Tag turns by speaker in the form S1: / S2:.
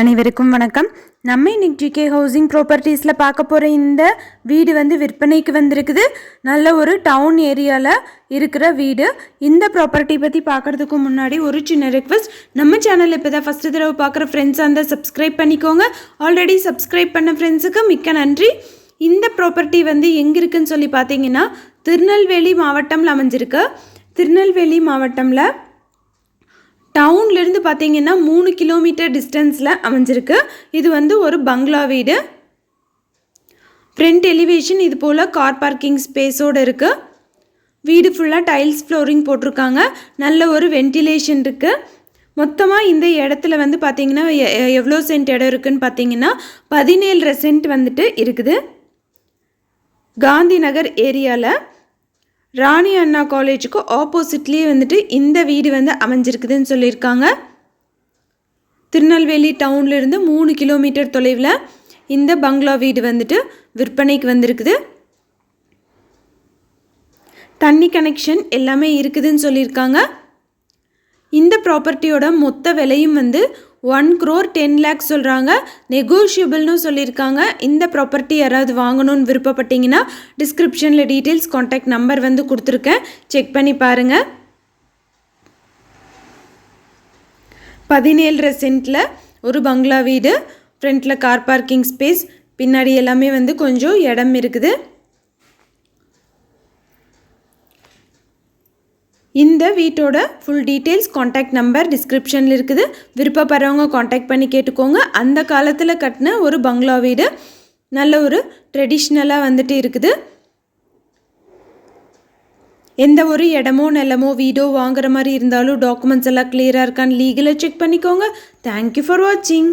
S1: அனைவருக்கும் வணக்கம். நம்ம இன்னைக்கு ஜிகே ஹவுசிங் ப்ராப்பர்ட்டிஸில் பார்க்க போகிற இந்த வீடு வந்து விற்பனைக்கு வந்திருக்குது. நல்ல ஒரு டவுன் ஏரியாவில் இருக்கிற வீடு. இந்த ப்ராப்பர்ட்டி பற்றி பார்க்குறதுக்கு முன்னாடி ஒரு சின்ன ரெக்வஸ்ட், நம்ம சேனல் இப்போ தான் ஃபஸ்ட்டு தடவை பார்க்குற ஃப்ரெண்ட்ஸ் அந்த சப்ஸ்கிரைப் பண்ணிக்கோங்க. ஆல்ரெடி சப்ஸ்கிரைப் பண்ண ஃப்ரெண்ட்ஸுக்கு மிக்க நன்றி. இந்த ப்ராப்பர்ட்டி வந்து எங்கே இருக்குதுன்னு சொல்லி பார்த்தீங்கன்னா திருநெல்வேலி மாவட்டம்ல அமைஞ்சிருக்கு. திருநெல்வேலி மாவட்டமில் டவுன்லேருந்து பார்த்தீங்கன்னா 3 கிலோமீட்டர் டிஸ்டன்ஸில் அமைஞ்சிருக்கு. இது வந்து ஒரு பங்களா வீடு. ஃப்ரண்ட் எலிவேஷன் இது போல் கார் பார்க்கிங் ஸ்பேஸோடு இருக்குது. வீடு ஃபுல்லாக டைல்ஸ் ஃப்ளோரிங் போட்டிருக்காங்க. நல்ல ஒரு வென்டிலேஷன் இருக்குது. மொத்தமாக இந்த இடத்துல வந்து பார்த்திங்கன்னா எவ்வளோ சென்ட் இடம் இருக்குதுன்னு பார்த்தீங்கன்னா 17 சென்ட் வந்துட்டு இருக்குது. காந்தி நகர் ஏரியாவில் ராணி அண்ணா காலேஜுக்கு ஆப்போசிட்லேயே வந்துட்டு இந்த வீடு வந்து அமைஞ்சிருக்குதுன்னு சொல்லியிருக்காங்க. திருநெல்வேலி டவுன்லேருந்து 3 கிலோமீட்டர் தொலைவில் இந்த பங்களா வீடு வந்துட்டு விற்பனைக்கு வந்திருக்குது. தண்ணி கனெக்ஷன் எல்லாமே இருக்குதுன்னு சொல்லியிருக்காங்க. இந்த ப்ராப்பர்ட்டியோட மொத்த விலையும் வந்து 1,10 crore சொல்கிறாங்க. நெகோஷியபிள்னு சொல்லியிருக்காங்க. இந்த ப்ராப்பர்ட்டி யாராவது வாங்கணும்னு விருப்பப்பட்டீங்கன்னா டிஸ்கிரிப்ஷனில் டீட்டெயில்ஸ் கான்டாக்ட் நம்பர் வந்து கொடுத்துருக்கேன், செக் பண்ணி பாருங்கள். 17 சென்ட்டில் ஒரு பங்களா வீடு, ஃப்ரண்ட்டில் கார் பார்க்கிங் ஸ்பேஸ், பின்னாடி எல்லாமே வந்து கொஞ்சம் இடம் இருக்குது. இந்த வீட்டோட ஃபுல் டீட்டெயில்ஸ் கான்டாக்ட் நம்பர் டிஸ்கிரிப்ஷனில் இருக்குது. விருப்பப்படுறவங்க கான்டாக்ட் பண்ணி கேட்டுக்கோங்க. அந்த காலத்தில் கட்டின ஒரு பங்களா வீடு, நல்ல ஒரு ட்ரெடிஷ்னலாக வந்துட்டு இருக்குது. எந்த ஒரு இடமோ நிலமோ வீடோ வாங்குற மாதிரி இருந்தாலும் டாக்குமெண்ட்ஸ் எல்லாம் கிளியராக இருக்கான்னு லீகலாக செக் பண்ணிக்கோங்க. தேங்க்யூ ஃபார் வாட்சிங்.